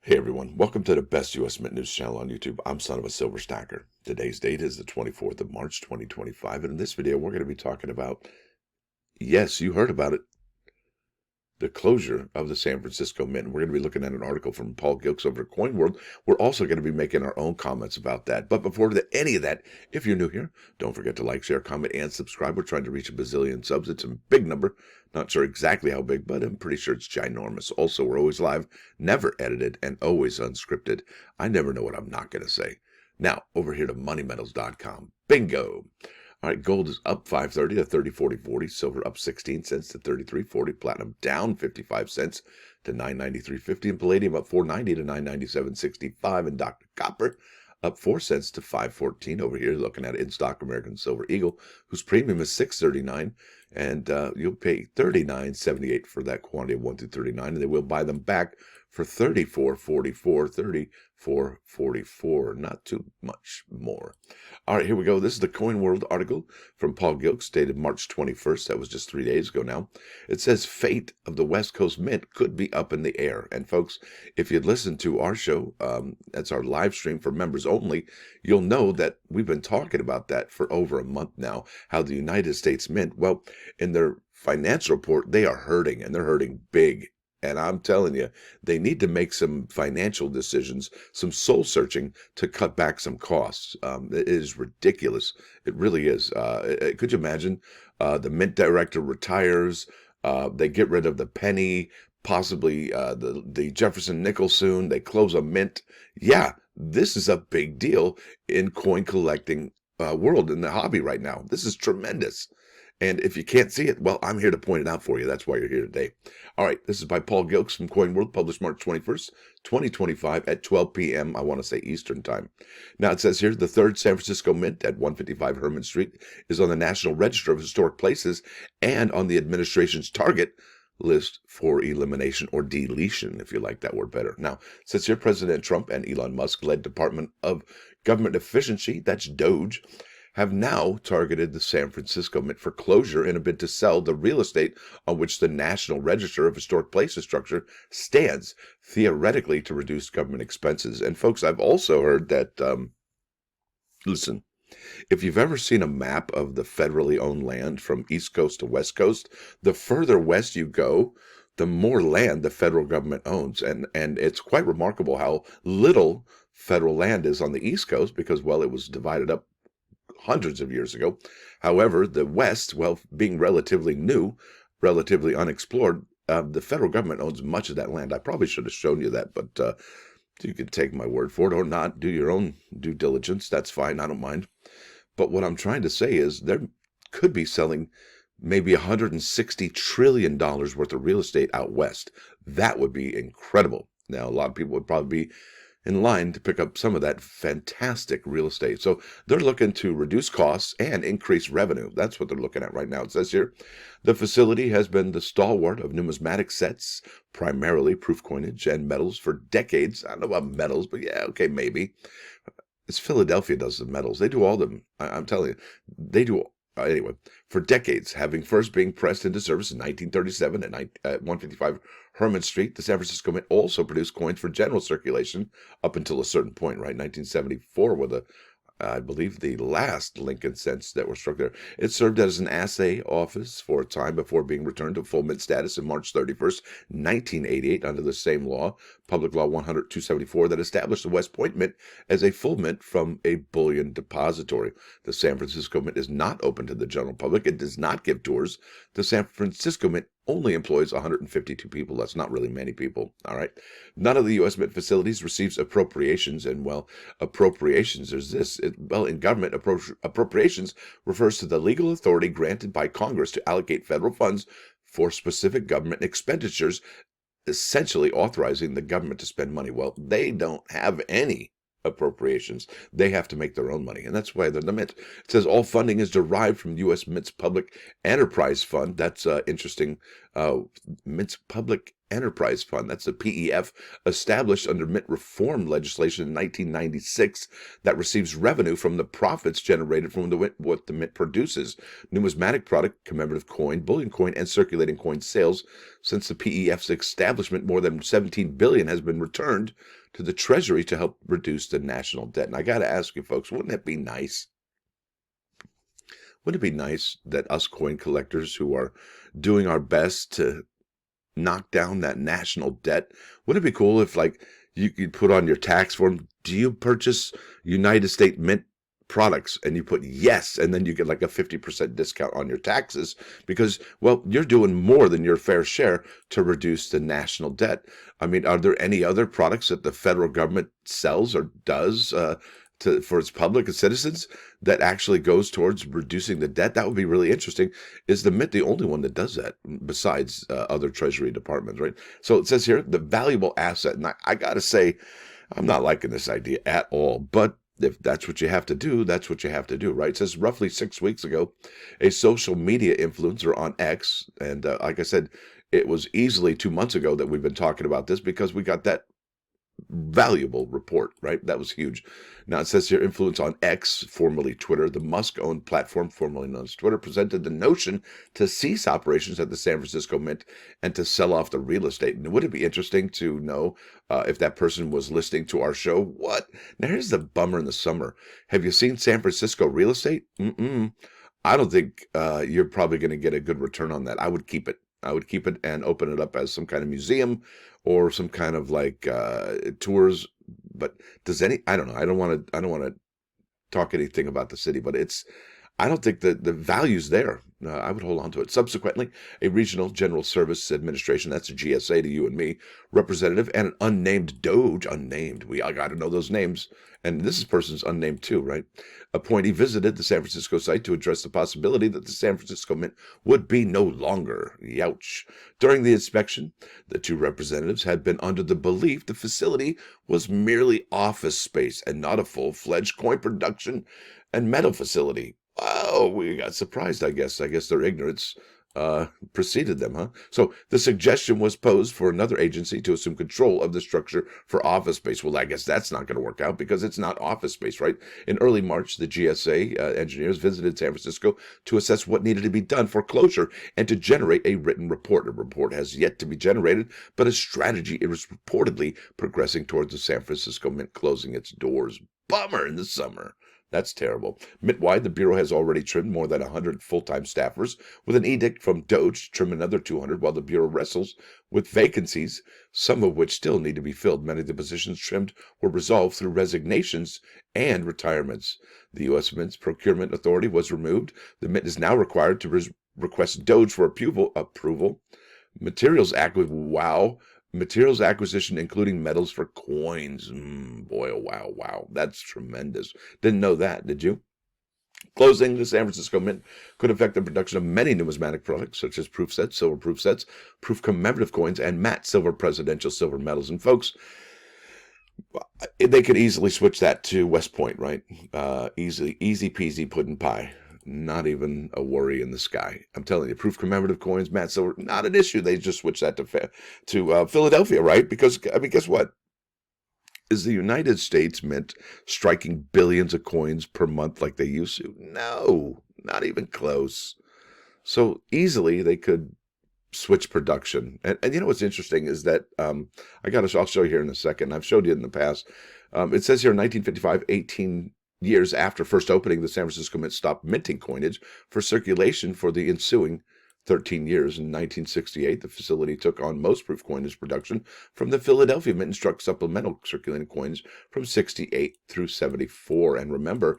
Hey everyone, welcome to the best U.S. Mint News channel on YouTube. I'm Son of a Silver Stacker. Today's date is the 24th of March, 2025, and in this video we're going to be talking about, yes, you heard about it, the closure of the San Francisco Mint. We're going to be looking at an article from Paul Gilks over at Coin World. We're also going to be making our own comments about that. But before any of that, if you're new here, don't forget to like, share, comment, and subscribe. We're trying to reach a bazillion subs. It's a big number. Not sure exactly how big, but I'm pretty sure it's ginormous. Also, we're always live, never edited, and always unscripted. I never know what I'm not going to say. Now, over here to moneymetals.com. Bingo! All right, gold is up 5.30 to 30.40.40. Silver up 16 cents to 33.40. Platinum down 55 cents to 993.50. And palladium up 4.90 to 997.65. And Dr. Copper up 4 cents to 5.14. Over here, looking at in stock American Silver Eagle, whose premium is 6.39, and you'll pay 39.78 for that quantity of 1 through 39, and they will buy them back for 34.44, 34.44, not too much more. All right, here we go. This is the Coin World article from Paul Gilks, dated March 21st. That was just 3 days ago now. It says fate of the West Coast Mint could be up in the air. And folks, if you'd listened to our show, that's our live stream for members only, you'll know that we've been talking about that for over a month now, how the United States Mint, well, in their financial report, they are hurting, and they're hurting big. And I'm telling you, they need to make some financial decisions, some soul searching to cut back some costs. It is ridiculous. It really is. Could you imagine? The mint director retires. They get rid of the penny, possibly the Jefferson nickel soon. They close a mint. Yeah, this is a big deal in coin collecting world, in the hobby right now. This is tremendous. And if you can't see it, well, I'm here to point it out for you. That's why you're here today. All right, this is by Paul Gilks from Coin World, published March 21st, 2025 at 12 p.m., I want to say Eastern Time. Now, it says here, the third San Francisco Mint at 155 Herman Street is on the National Register of Historic Places and on the administration's target list for elimination or deletion, if you like that word better. Now, it says here, President Trump and Elon Musk-led Department of Government Efficiency, that's DOGE, have now targeted the San Francisco Mint for closure in a bid to sell the real estate on which the National Register of Historic Places structure stands, theoretically to reduce government expenses. And folks, I've also heard that, listen, if you've ever seen a map of the federally owned land from East Coast to West Coast, the further west you go, the more land the federal government owns. And it's quite remarkable how little federal land is on the East Coast because, well, it was divided up hundreds of years ago. However, the West, well, being relatively new, relatively unexplored, the federal government owns much of that land. I probably should have shown you that, but you can take my word for it or not. Do your own due diligence. That's fine. I don't mind. But what I'm trying to say is there could be selling maybe $160 trillion worth of real estate out West. That would be incredible. Now, a lot of people would probably be in line to pick up some of that fantastic real estate. So they're looking to reduce costs and increase revenue. That's what they're looking at right now. It says here, the facility has been the stalwart of numismatic sets, primarily proof coinage and metals for decades. I don't know about metals, but yeah, okay, maybe. It's Philadelphia does the metals. They do all of them. I'm telling you, they do. Anyway, for decades, having first being pressed into service in 1937 at 155 Herman Street, the San Francisco Mint also produced coins for general circulation up until a certain point, right? 1974 with I believe the last Lincoln cents that were struck there. It served as an assay office for a time before being returned to full mint status in March 31st, 1988, under the same law, Public Law 100-274, that established the West Point Mint as a full mint from a bullion depository. The San Francisco Mint is not open to the general public. It does not give tours. The San Francisco Mint only employs 152 people. That's not really many people. All right. None of the U.S. Mint facilities receives appropriations. And, well, appropriations is this. In government, appropriations refers to the legal authority granted by Congress to allocate federal funds for specific government expenditures, essentially authorizing the government to spend money. Well, they don't have any appropriations. They have to make their own money, and that's why they're the Mint. It says all funding is derived from U.S. Mint's Public Enterprise Fund. That's interesting. Mint's Public Enterprise Fund. That's the PEF, established under Mint reform legislation in 1996 that receives revenue from the profits generated from what the Mint produces. Numismatic product, commemorative coin, bullion coin, and circulating coin sales. Since the PEF's establishment, more than $17 billion has been returned to the Treasury to help reduce the national debt. And I got to ask you folks, wouldn't it be nice? Wouldn't it be nice that us coin collectors who are doing our best to knock down that national debt, wouldn't it be cool if, like, you could put on your tax form, do you purchase United States Mint products, and you put yes, and then you get like a 50% discount on your taxes because, well, you're doing more than your fair share to reduce the national debt. I mean, are there any other products that the federal government sells or does for its public and citizens that actually goes towards reducing the debt? That would be really interesting. Is the Mint the only one that does that besides other Treasury departments, right? So it says here, the valuable asset. And I got to say, I'm not liking this idea at all, but if that's what you have to do, that's what you have to do, right? It says roughly 6 weeks ago, a social media influencer on X, and like I said, it was easily 2 months ago that we've been talking about this because we got that valuable report, right? That was huge. Now it says here, influence on X, formerly Twitter, the Musk-owned platform, formerly known as Twitter, presented the notion to cease operations at the San Francisco Mint and to sell off the real estate. And would it be interesting to know if that person was listening to our show? What? Now here's the bummer in the summer. Have you seen San Francisco real estate? I don't think you're probably going to get a good return on that. I would keep it. I would keep it and open it up as some kind of museum or some kind of like tours. But I don't know. I don't want to talk anything about the city, but I don't think that the value's there. I would hold on to it. Subsequently, a regional general service administration, that's a GSA to you and me, representative, and an unnamed DOGE, unnamed. We all got to know those names. And this person's unnamed too, right? Appointee visited the San Francisco site to address the possibility that the San Francisco Mint would be no longer. Youch. During the inspection, the two representatives had been under the belief the facility was merely office space and not a full-fledged coin production and metal facility. Oh, we got surprised, I guess. I guess their ignorance preceded them, huh? So the suggestion was posed for another agency to assume control of the structure for office space. Well, I guess that's not going to work out because it's not office space, right? In early March, the GSA engineers visited San Francisco to assess what needed to be done for closure and to generate a written report. A report has yet to be generated, but a strategy is reportedly progressing towards the San Francisco Mint closing its doors. Bummer in the summer. That's terrible. Mint-wide, the Bureau has already trimmed more than 100 full-time staffers, with an edict from DOGE to trim another 200 while the Bureau wrestles with vacancies, some of which still need to be filled. Many of the positions trimmed were resolved through resignations and retirements. The U.S. Mint's procurement authority was removed. The Mint is now required to request DOGE for approval. Materials acquisition, including metals for coins. Boy, oh, wow. That's tremendous. Didn't know that, did you? Closing the San Francisco Mint could affect the production of many numismatic products, such as proof sets, silver proof sets, proof commemorative coins, and matte silver presidential silver medals. And folks, they could easily switch that to West Point, right? Easy peasy pudding pie. Not even a worry in the sky. I'm telling you, proof commemorative coins, matte silver, not an issue. They just switched that to Philadelphia, right? Because, I mean, guess what? Is the United States Mint striking billions of coins per month like they used to? No, not even close. So easily they could switch production. And you know what's interesting is that I'll show you here in a second. I've showed you in the past. It says here in 1955, 18 years after first opening, the San Francisco Mint stopped minting coinage for circulation for the ensuing 13 years. In 1968, the facility took on most proof coinage production from the Philadelphia Mint and struck supplemental circulating coins from 68 through 74. And remember,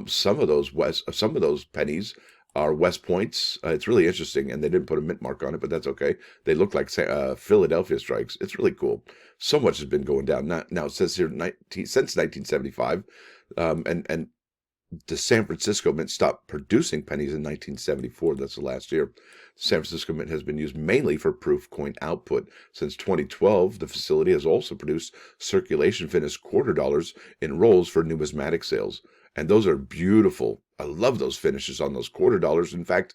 some of those pennies are West Points. It's really interesting, and they didn't put a mint mark on it, but that's okay. They look like Philadelphia strikes. It's really cool. So much has been going down. Now it says here since 1975, and the San Francisco Mint stopped producing pennies in 1974. That's the last year. The San Francisco Mint has been used mainly for proof coin output. Since 2012, the facility has also produced circulation finished $quarter in rolls for numismatic sales. And those are beautiful. I love those finishes on those quarter dollars. In fact,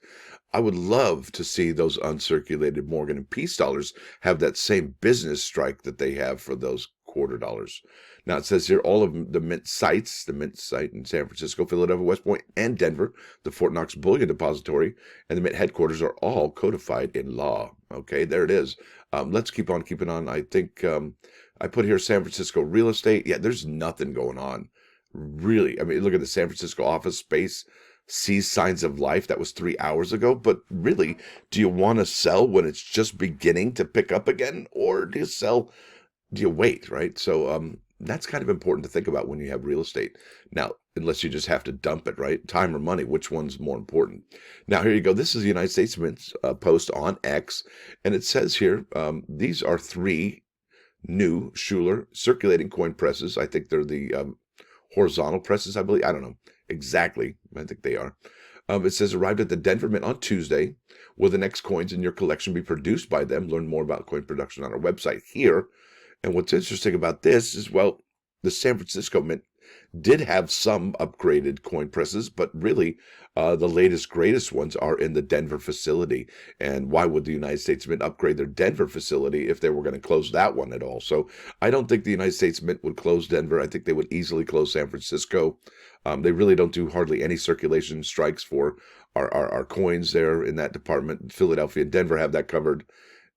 I would love to see those uncirculated Morgan and Peace dollars have that same business strike that they have for those quarter dollars. Now it says here all of the mint sites, the mint site in San Francisco, Philadelphia, West Point, and Denver, the Fort Knox Bullion Depository, and the mint headquarters are all codified in law. Okay, there it is. Let's keep on keeping on. I think I put here San Francisco real estate. Yeah, there's nothing going on. Really, I mean, look at the San Francisco office space. Sees signs of life. That was 3 hours ago. But really, do you want to sell when it's just beginning to pick up again? Or do you sell? Do you wait, right? So that's kind of important to think about when you have real estate. Now, unless you just have to dump it, right? Time or money, which one's more important? Now, here you go. This is the United States Mint's post on X. And it says here, these are 3 new Schuler circulating coin presses. I think they're the horizontal presses, I believe. I don't know exactly. I think they are. It says arrived at the Denver Mint on Tuesday. Will the next coins in your collection be produced by them? Learn more about coin production on our website here. And what's interesting about this is, well, the San Francisco Mint did have some upgraded coin presses, but really the latest, greatest ones are in the Denver facility. And why would the United States Mint upgrade their Denver facility if they were going to close that one at all? So I don't think the United States Mint would close Denver. I think they would easily close San Francisco. They really don't do hardly any circulation strikes for our coins there in that department. Philadelphia and Denver have that covered.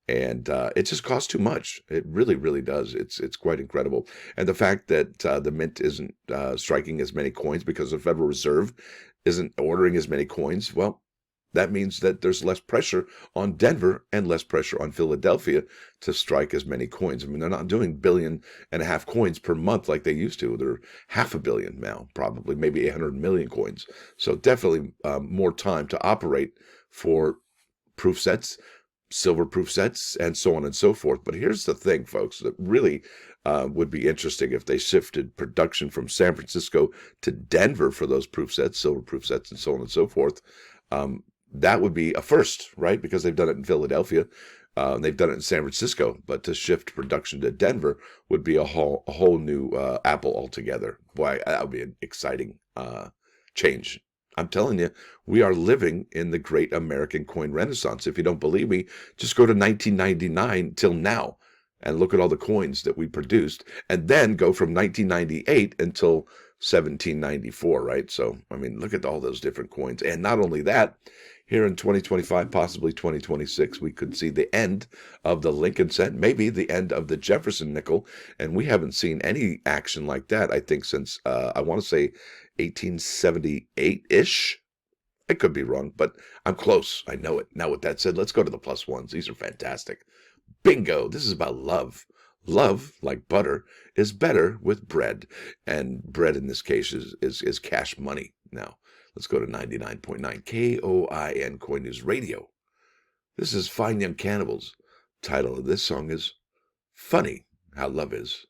And it just costs too much. It really, really does. It's quite incredible. And the fact that the Mint isn't striking as many coins because the Federal Reserve isn't ordering as many coins, well, that means that there's less pressure on Denver and less pressure on Philadelphia to strike as many coins. I mean, they're not doing 1.5 billion coins per month like they used to. They're 500 million now, probably maybe 800 million coins. So definitely more time to operate for proof sets, silver proof sets, and so on and so forth. But here's the thing, folks, that really would be interesting if they shifted production from San Francisco to Denver for those proof sets, silver proof sets, and so on and so forth. That would be a first, right? Because they've done it in Philadelphia. They've done it in San Francisco. But to shift production to Denver would be a whole new apple altogether. Boy, that would be an exciting change. I'm telling you, we are living in the great American coin renaissance. If you don't believe me, just go to 1999 till now and look at all the coins that we produced, and then go from 1998 until 1794, right? So, I mean, look at all those different coins. And not only that, here in 2025, possibly 2026, we could see the end of the Lincoln cent, maybe the end of the Jefferson nickel. And we haven't seen any action like that, I think, since, I want to say 1878-ish. I could be wrong, but I'm close. I know it. Now, with that said, let's go to the plus ones. These are fantastic. Bingo. This is about love. Love, like butter, is better with bread. And bread in this case is cash money. Now, let's go to 99.9 KOIN Coin News Radio. This is Fine Young Cannibals. Title of this song is Funny How Love Is.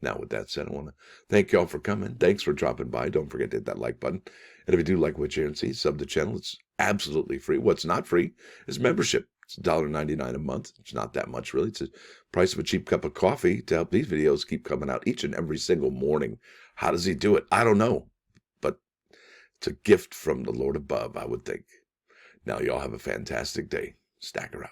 Now, with that said, I want to thank y'all for coming. Thanks for dropping by. Don't forget to hit that like button. And if you do like what you hear and see, sub the channel. It's absolutely free. What's not free is membership. It's $1.99 a month. It's not that much, really. It's the price of a cheap cup of coffee to help these videos keep coming out each and every single morning. How does he do it? I don't know. But it's a gift from the Lord above, I would think. Now, y'all have a fantastic day. Stacker out.